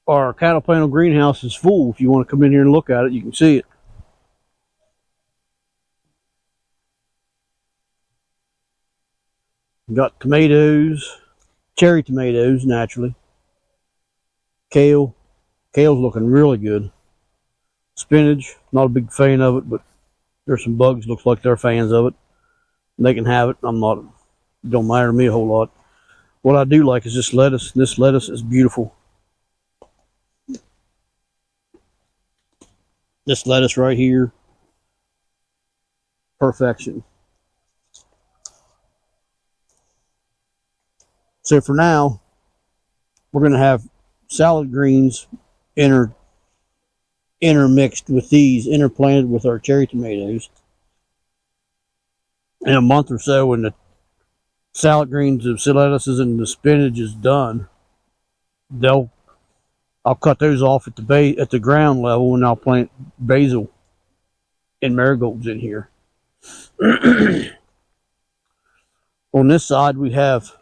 Our cattle panel greenhouse is full. If you want to come in here and look at it, you can see it. We got tomatoes, cherry tomatoes, naturally. Kale. Kale's looking really good. Spinach, not a big fan of it, but there's some bugs, looks like they're fans of it. They can have it. I'm not, it don't matter to me a whole lot. What I do like is this lettuce. This lettuce is beautiful. This lettuce right here, perfection. So for now, we're going to have salad greens intermixed with these, interplanted with our cherry tomatoes. In a month or so, when the salad greens, the lettuces, and the spinach is done, I'll cut those off at the ground level, and I'll plant basil and marigolds in here. On this side, we have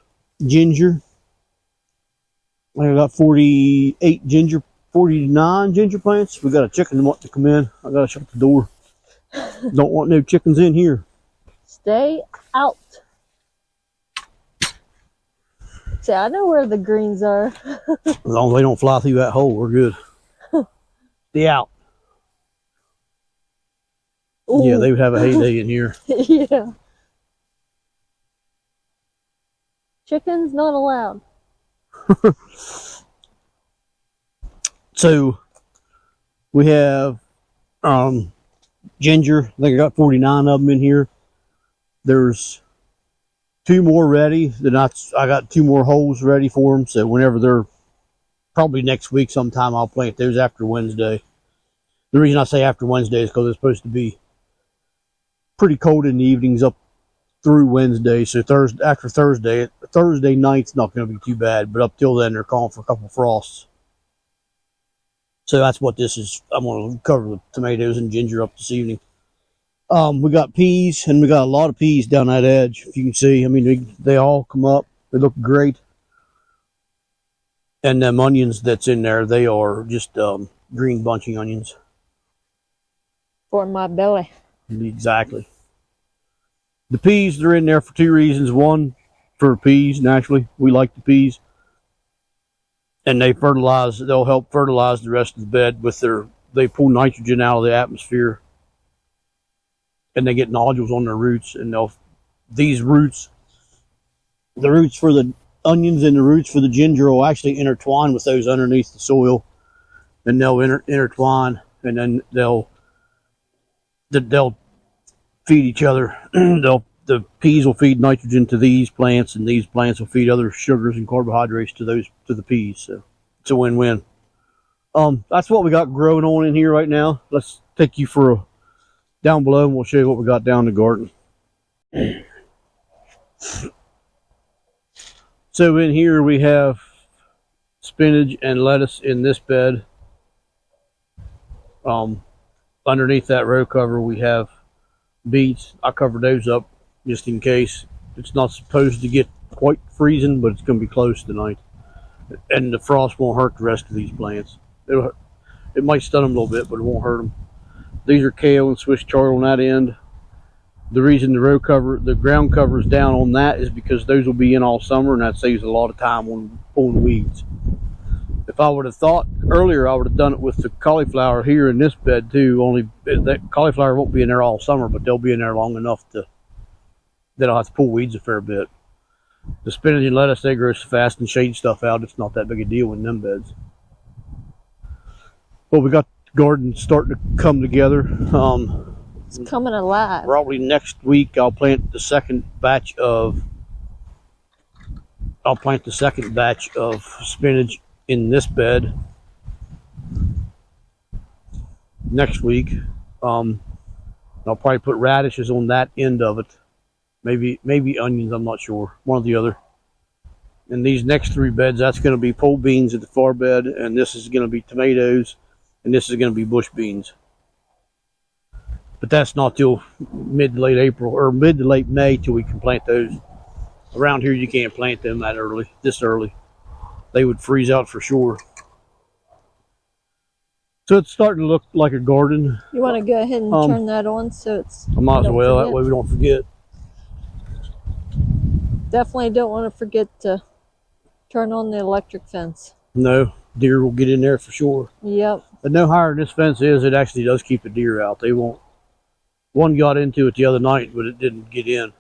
ginger. I got 49 ginger plants. We got a chicken want to come in. I gotta shut the door. Don't want no chickens in here. Stay out. See, I know where the greens are. As long as they don't fly through that hole, we're good. Stay out. Ooh. Yeah, they would have a heyday in here. Yeah. Chickens not allowed. So we have ginger. I think I got 49 of them in here. There's 2 more ready. I got 2 more holes ready for them. So whenever they're, probably next week sometime, I'll plant those after Wednesday. The reason I say after Wednesday is because it's supposed to be pretty cold in the evenings up through Wednesday. So after Thursday night's not going to be too bad. But up till then, they're calling for a couple frosts. So that's what this is. I'm going to cover the tomatoes and ginger up this evening. We got peas, and we got a lot of peas down that edge. If you can see, I mean, they all come up. They look great. And them onions that's in there, they are just green bunching onions. For my belly. Exactly. The peas, they're in there for 2 reasons. One, for peas, naturally. We like the peas. And they'll help fertilize the rest of the bed with they pull nitrogen out of the atmosphere. And they get nodules on their roots. And the roots for the onions and the roots for the ginger will actually intertwine with those underneath the soil. And they'll intertwine, and then they'll feed each other. The peas will feed nitrogen to these plants, and these plants will feed other sugars and carbohydrates to the peas. So it's a win-win. That's what we got growing on in here right now. Let's take you down below, and we'll show you what we got down in the garden. So in here we have spinach and lettuce in this bed. Underneath that row cover we have beets. I covered those up just in case. It's not supposed to get quite freezing, but it's going to be close tonight. And the frost won't hurt the rest of these plants. It might stun them a little bit, but it won't hurt them. These are kale and Swiss chard on that end. The reason the ground cover is down on that is because those will be in all summer, and that saves a lot of time on pulling weeds. If I would have thought earlier, I would have done it with the cauliflower here in this bed too. Only that cauliflower won't be in there all summer, but they'll be in there long enough that I'll have to pull weeds a fair bit. The spinach and lettuce, they grow so fast and shade stuff out, it's not that big a deal in them beds. Well, we got the garden starting to come together. It's coming alive. Probably next week I'll plant the second batch of spinach in this bed. Next week, I'll probably put radishes on that end of it. Maybe onions, I'm not sure. One or the other. And these next 3 beds, that's going to be pole beans at the far bed, and this is going to be tomatoes, and this is going to be bush beans. But that's not till mid to late April, or mid to late May till we can plant those. Around here you can't plant them this early. they would freeze out for sure. So it's starting to look like a garden. You want to go ahead and turn that on so it's. I might as don't well. That forget. way we don't forget. Definitely don't want to forget to turn on the electric fence. No, deer will get in there for sure. Yep. But no higher this fence is, it actually does keep the deer out. They won't. One got into it the other night, but it didn't get in.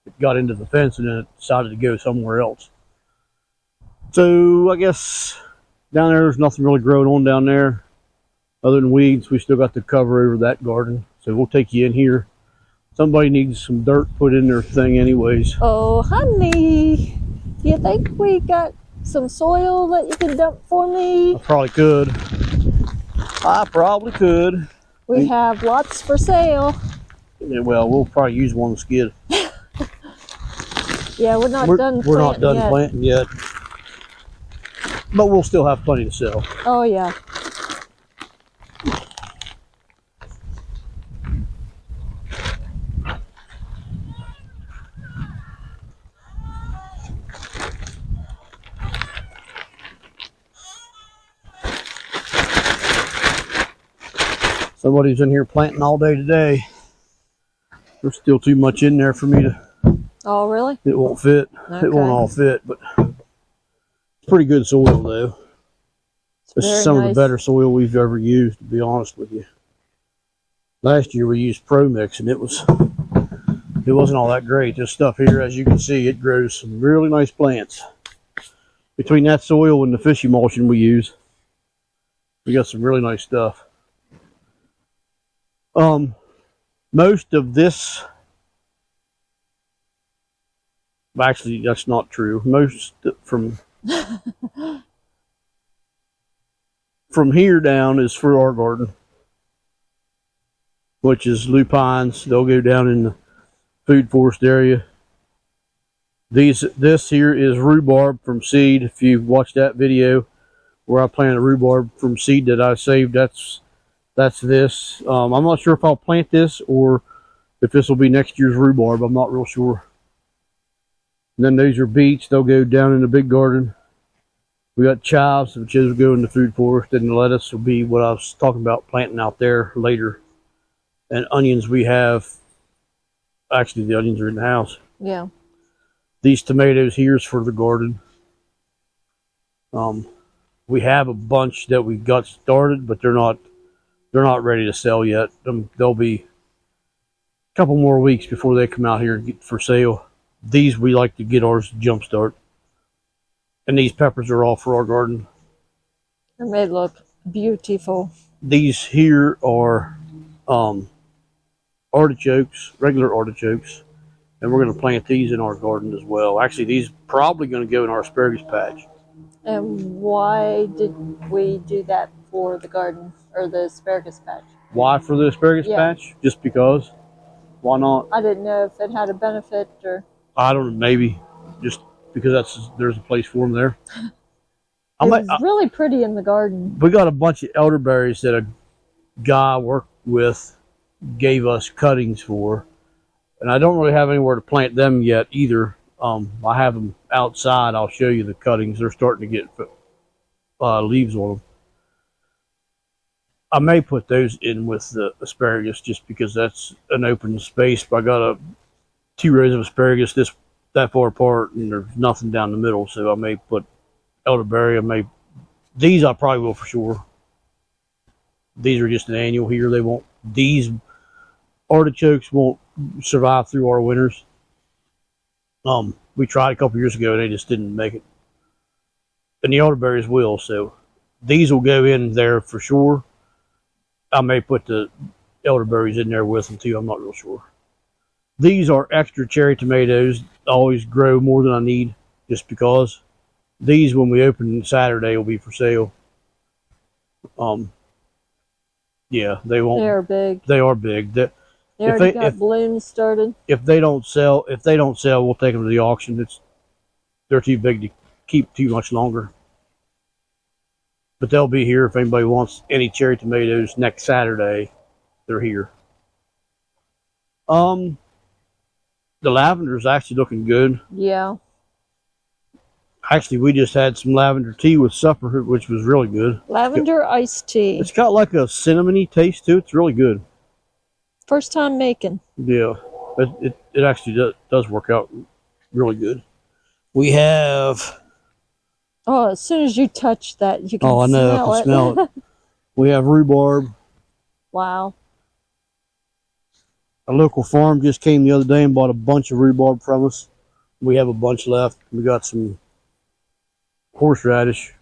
It got into the fence and then it decided to go somewhere else. So I guess down there's nothing really growing on down there other than weeds. We still got the cover over that garden. So we'll take you in here. Somebody needs some dirt put in their thing anyways. Oh, honey, do you think we got some soil that you can dump for me? I probably could. We have lots for sale. Yeah, well, we'll probably use one skid. Yeah, we're not done We're not done yet. planting yet. But we'll still have plenty to sell. Oh, yeah. Somebody's in here planting all day today. There's still too much in there for me to. Oh, really? It won't fit. Okay. It won't all fit, but it's pretty good soil though. This is some of the better soil we've ever used, to be honest with you. Last year we used Pro Mix and it wasn't all that great. This stuff here, as you can see, it grows some really nice plants. Between that soil and the fish emulsion we use, we got some really nice stuff. Most of this, actually that's not true. Most from here down is for our garden, which is lupines. They'll go down in the food forest area. This here is rhubarb from seed. If you've watched that video where I planted rhubarb from seed that I saved, that's this. I'm not sure if I'll plant this or if this will be next year's rhubarb. I'm not real sure. And then those are beets. They'll go down in the big garden. We got chives, which is go in the food forest, and the lettuce will be what I was talking about planting out there later. And onions we have. Actually, the onions are in the house. Yeah. These tomatoes here is for the garden. We have a bunch that we got started, but they're not ready to sell yet. They'll be a couple more weeks before they come out here and get for sale. These we like to get ours to jumpstart. And these peppers are all for our garden. And they look beautiful. These here are artichokes, regular artichokes. And we're going to plant these in our garden as well. Actually, these probably going to go in our asparagus patch. And why did we do that for the garden or the asparagus patch? Why for the asparagus patch? Just because. Why not? I didn't know if it had a benefit or. I don't know. Maybe just because there's a place for them there. It's really pretty in the garden. We got a bunch of elderberries that a guy I worked with gave us cuttings for. And I don't really have anywhere to plant them yet either. I have them outside. I'll show you the cuttings. They're starting to get leaves on them. I may put those in with the asparagus just because that's an open space. But I got 2 rows of asparagus that far apart, and there's nothing down the middle. So I may put elderberry. These I probably will for sure. These are just an annual here. These artichokes won't survive through our winters. We tried a couple years ago and they just didn't make it. And the elderberries will, so these will go in there for sure. I may put the elderberries in there with them too. I'm not real sure. These are extra cherry tomatoes. I always grow more than I need just because. These, when we open Saturday, will be for sale. Yeah, they won't. They're big. They are big. They already got blooms started. If they don't sell, we'll take them to the auction. They're too big to keep too much longer. But they'll be here if anybody wants any cherry tomatoes next Saturday. They're here. The lavender is actually looking good. Yeah. Actually, we just had some lavender tea with supper, which was really good. Lavender iced tea. It's got like a cinnamony taste to it. It's really good. First time making. Yeah, it actually does work out really good. We have. Oh, as soon as you touch that, you can Oh, I know. smell I can it. smell it. We have rhubarb. Wow. A local farm just came the other day and bought a bunch of rhubarb from us. We have a bunch left. We got some horseradish.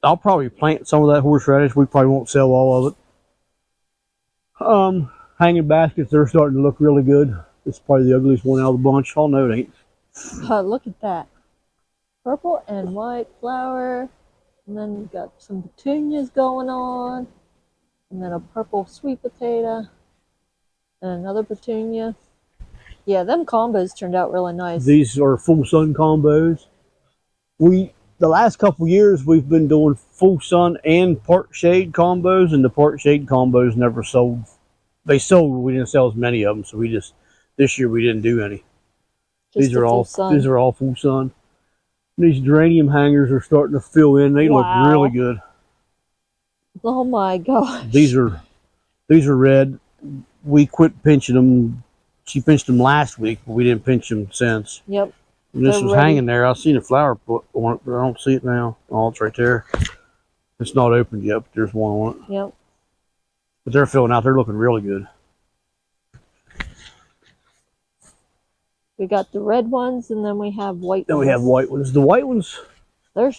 I'll probably plant some of that horseradish. We probably won't sell all of it. Hanging baskets, they're starting to look really good. It's probably the ugliest one out of the bunch. Oh no, it ain't. Oh, look at that. Purple and white flower. And then you got some petunias going on. And then a purple sweet potato. And another petunia. Yeah, them combos turned out really nice. These are full sun combos. The last couple years we've been doing full sun and part shade combos, and the part shade combos never sold. They sold, we didn't sell as many of them, so this year we didn't do any. Just These are all full sun. These geranium hangers are starting to fill in. They look really good. Oh my gosh. These are red. We quit pinching them. She pinched them last week, but we didn't pinch them since. Yep. And this was hanging there. I seen a flower put on it, but I don't see it now. Oh, it's right there. It's not opened yet, but there's one on it. Yep. But they're filling out. They're looking really good. We got the red ones, and then we have white ones. Then we have white ones. The white ones, they're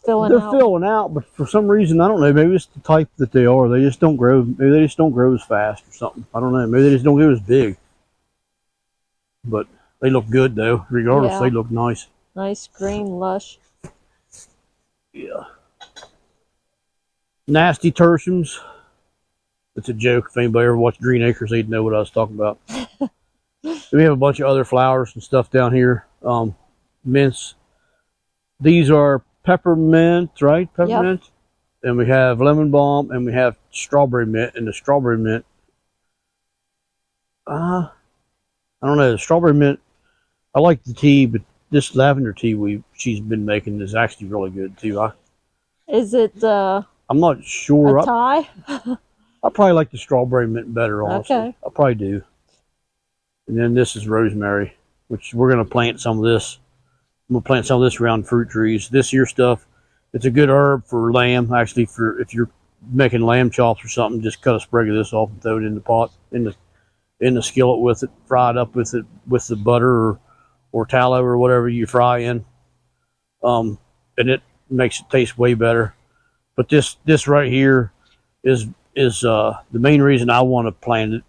filling out. But for some reason, I don't know. Maybe it's the type that they are. They just don't grow. Maybe they just don't grow as fast or something. I don't know. Maybe they just don't get as big. But they look good though. Regardless, they look nice. Nice green, lush. Yeah. Nasty tertiums. It's a joke. If anybody ever watched Green Acres, they'd know what I was talking about. We have a bunch of other flowers and stuff down here. Mints. These are peppermint, right? Peppermint. Yep. And we have lemon balm, and we have strawberry mint. And the strawberry mint, I don't know. The strawberry mint, I like the tea, but this lavender tea she's been making is actually really good too. Is it? I'm not sure. A Thai? I probably like the strawberry mint better. Honestly, okay. I probably do. And then this is rosemary, which we're going to plant some of this. We'll plant some of this around fruit trees. This year stuff, it's a good herb for lamb. Actually, for if you're making lamb chops or something, just cut a sprig of this off and throw it in the pot, in the skillet with it, fry it up with it with the butter or tallow or whatever you fry in. And it makes it taste way better. But this right here is the main reason I want to plant it.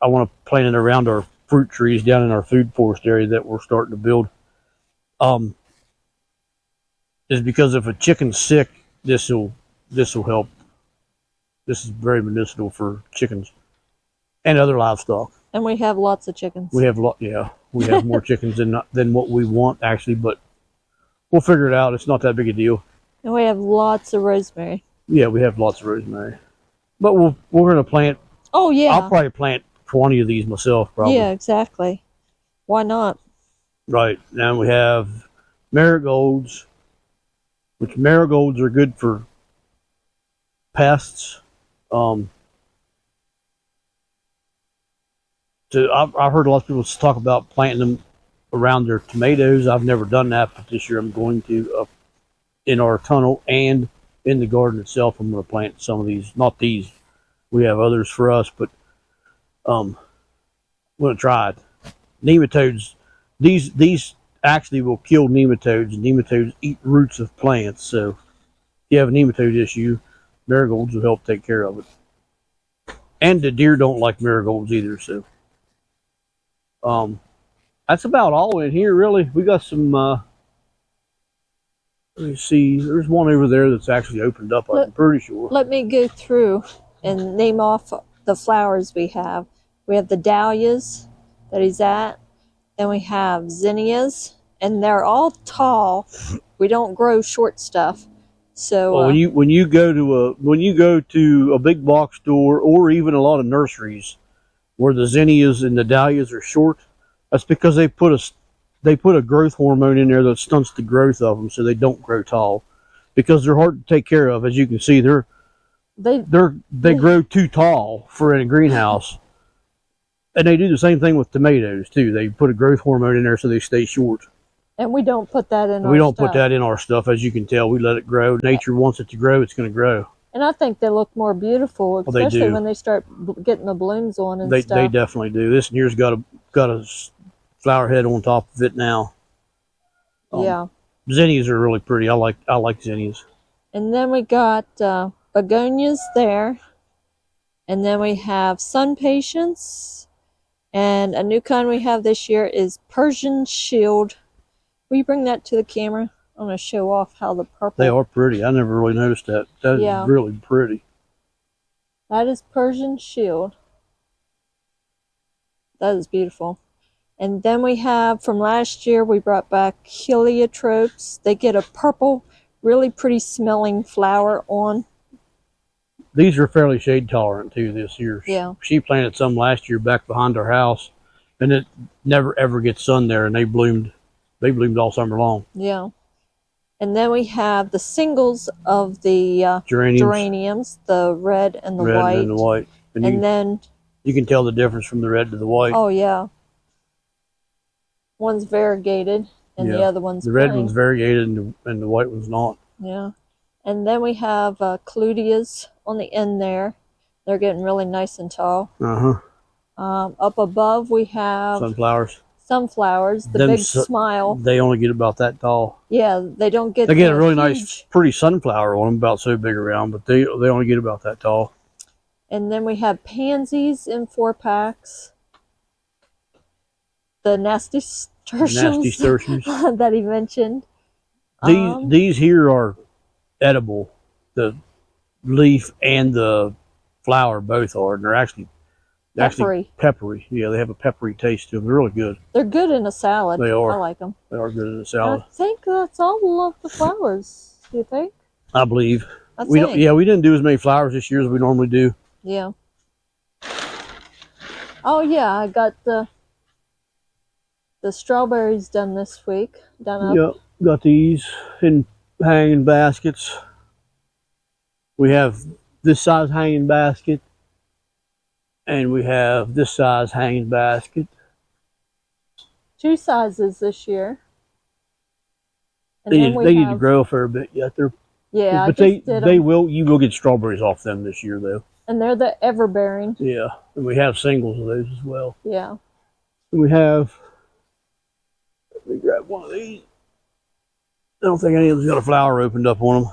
I want to plant it around our fruit trees down in our food forest area that we're starting to build. Is because if a chicken's sick, this will help. This is very medicinal for chickens and other livestock. And we have lots of chickens. We have we have more chickens than what we want actually, but we'll figure it out. It's not that big a deal. And we have lots of rosemary. Yeah, we have lots of rosemary. But we're going to plant. Oh yeah. I'll probably plant 20 of these myself, probably. Yeah, exactly. Why not? Right. Now we have marigolds, which marigolds are good for pests. So I've heard a lot of people talk about planting them around their tomatoes. I've never done that, but this year I'm going to in our tunnel and in the garden itself. I'm going to plant some of these. Not these. We have others for us, but I'm going to try it. Nematodes. These actually will kill nematodes. Nematodes eat roots of plants. So if you have a nematode issue, marigolds will help take care of it. And the deer don't like marigolds either. So that's about all in here, really. We got some. Let me see. There's one over there that's actually opened up. I'm pretty sure. Let me go through and name off the flowers we have. We have the dahlias that he's at. Then we have zinnias, and they're all tall. We don't grow short stuff. So well, when you go to a big box store or even a lot of nurseries where the zinnias and the dahlias are short, that's because they put they put a growth hormone in there that stunts the growth of them, so they don't grow tall, because they're hard to take care of. As you can see, they grow too tall for in a greenhouse, and they do the same thing with tomatoes too. They put a growth hormone in there so they stay short. And we don't put that in. We don't put that in our stuff. As you can tell, we let it grow. Nature wants it to grow; it's going to grow. And I think they look more beautiful, especially when they start getting the blooms on and stuff. They definitely do. This year's got a flower head on top of it now. Yeah. Zinnias are really pretty. I like zinnias. And then we got begonias there. And then we have sun patience. And a new kind we have this year is Persian Shield. Will you bring that to the camera? I'm going to show off how the purple... They are pretty. I never really noticed that. That is really pretty. That is Persian Shield. That is beautiful. And then we have, from last year, we brought back heliotropes. They get a purple, really pretty smelling flower on. These are fairly shade tolerant too this year. Yeah. She planted some last year back behind our house, and it never ever gets sun there, and they bloomed all summer long. Yeah. And then we have the singles of the geraniums, the red and the white. And the white. And then you can tell the difference from the red to the white. Oh yeah. One's variegated and the other one's the red plain. one's variegated and the white one's not. Yeah. And then we have cludias on the end there. They're getting really nice and tall. Up above we have sunflowers, the big smile. They only get about that tall. Yeah, they don't get. They get a really nice, pretty sunflower on them, about so big around, but they only get about that tall. And then we have pansies in 4-packs. The nasty nasturtiums that he mentioned. These here are edible. The leaf and the flower both are, and they're actually peppery. Yeah, they have a peppery taste to them. They're really good. They're good in a salad. They are. I like them. They are good in a salad. I think that's all of the flowers. Do you think? I believe. We didn't do as many flowers this year as we normally do. Yeah. Oh yeah, I got the strawberries done this week. Yep, got these in hanging baskets. We have this size hanging basket, and we have this size hanging basket. 2 sizes this year. And they need to grow a fair bit yet. But you will get strawberries off them this year though. And they're the everbearing. Yeah, and we have singles of those as well. Yeah. And we have. Let me grab one of these. I don't think any of them's got a flower opened up on them.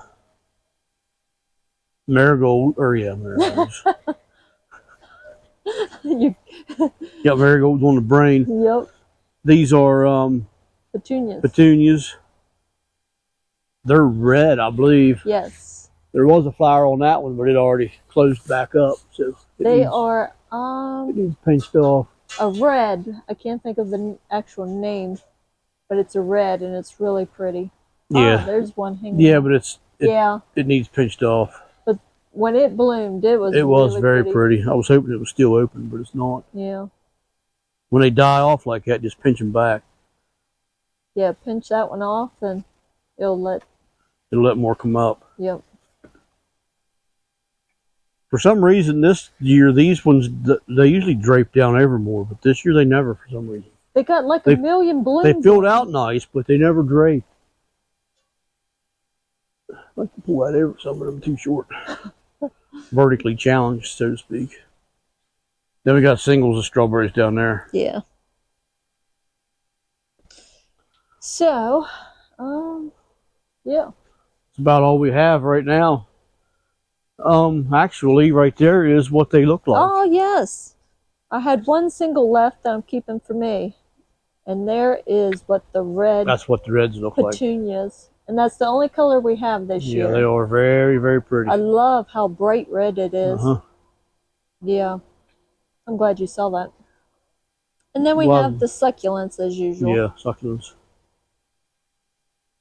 Marigolds. Got marigolds on the brain. Yep. These are petunias. They're red, I believe. Yes. There was a flower on that one, but it already closed back up. So it needs pinched off. A red. I can't think of the actual name, but it's a red and it's really pretty. Yeah. There's one hanging. Yeah, but it needs pinched off. But when it bloomed, it was really very pretty. I was hoping it was still open, but it's not. Yeah. When they die off like that, just pinch them back. Yeah, pinch that one off, and it'll let more come up. Yep. For some reason, this year these ones they usually drape down evermore, but this year they never. For some reason, they got like a million blooms. They filled out nice, but they never drape. I like to pull that over. Some of them too short. Vertically challenged, so to speak. Then we got singles of strawberries down there. Yeah. So, yeah. It's about all we have right now. Actually, right there is what they look like. Oh, yes. I had one single left that I'm keeping for me. And there is what the red... That's what the reds look like. Petunias. And that's the only color we have this year. Yeah, they are very, very pretty. I love how bright red it is. Uh-huh. Yeah. I'm glad you saw that. And then we have the succulents as usual. Yeah, succulents.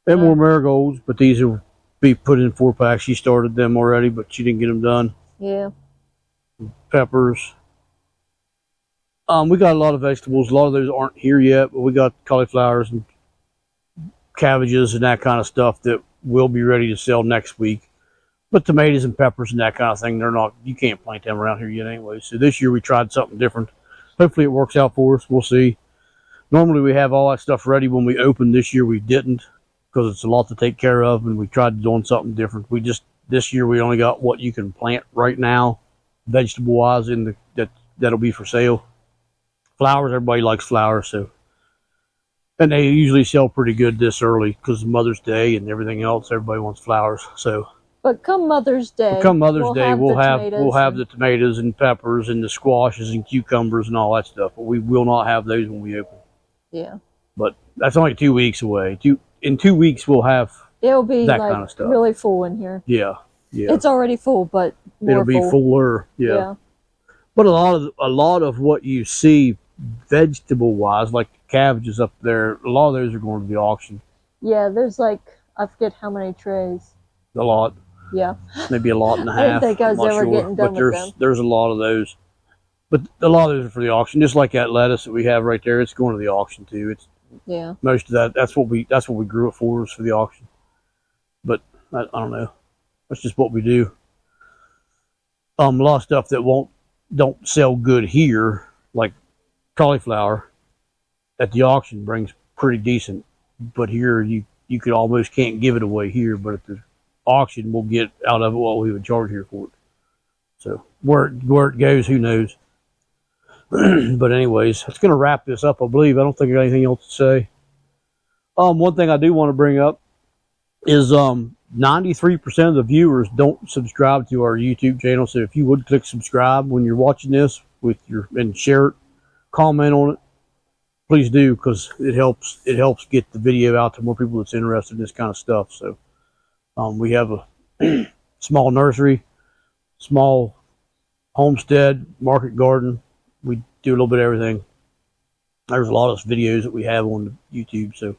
And more marigolds, but these will be put in 4-packs. She started them already, but she didn't get them done. Yeah. Peppers. We got a lot of vegetables. A lot of those aren't here yet, but we got cauliflowers and cabbages and that kind of stuff that will be ready to sell next week. But tomatoes and peppers and that kind of thing, they're not, you can't plant them around here yet anyway. So this year we tried something different. Hopefully it works out for us. We'll see. Normally we have all that stuff ready when we open. This year we didn't because it's a lot to take care of, and we tried doing something different. This year we only got what you can plant right now, vegetable wise, that'll be for sale. Flowers, everybody likes flowers, so. And they usually sell pretty good this early because of Mother's Day and everything else. Everybody wants flowers, so. But come Mother's Day, we'll have the tomatoes and peppers and the squashes and cucumbers and all that stuff. But we will not have those when we open. Yeah. But that's only 2 weeks away. In 2 weeks we'll have. It'll be that like kind of stuff. really full in here. Yeah. It's already full, but more it'll be full. fuller. Yeah. But a lot of what you see vegetable wise, like the cabbages up there, a lot of those are going to the auction. Yeah, there's like, I forget how many trays. A lot. Yeah. Maybe a lot and a half. I didn't think I was ever getting done with them. There's a lot of those. But a lot of those are for the auction. Just like that lettuce that we have right there, it's going to the auction too. Yeah. Most of that, that's what we grew it for, is for the auction. But I don't know. That's just what we do. A lot of stuff that don't sell good here, like cauliflower at the auction brings pretty decent. But here you could almost can't give it away here, but at the auction we'll get out of it what we would charge here for it. So where it goes, who knows. But anyways, it's going to wrap this up, I believe. I don't think I got anything else to say. One thing I do want to bring up is 93% of the viewers don't subscribe to our YouTube channel. So if you would click subscribe when you're watching this and share it, comment on it, please do, because it helps get the video out to more people that's interested in this kind of stuff. So we have a small nursery, small homestead, market garden. We do a little bit of everything. There's a lot of videos that we have on YouTube. So,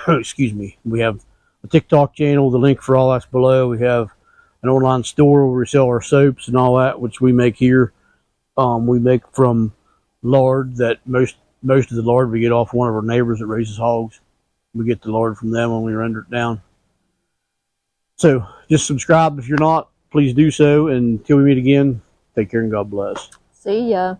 excuse me. We have a TikTok channel. The link for all that's below. We have an online store where we sell our soaps and all that, which we make here. We make from lard that most of the lard we get off one of our neighbors that raises hogs. We get the lard from them when we render it down. So just subscribe if you're not. Please do so. And until we meet again, take care and God bless. See ya.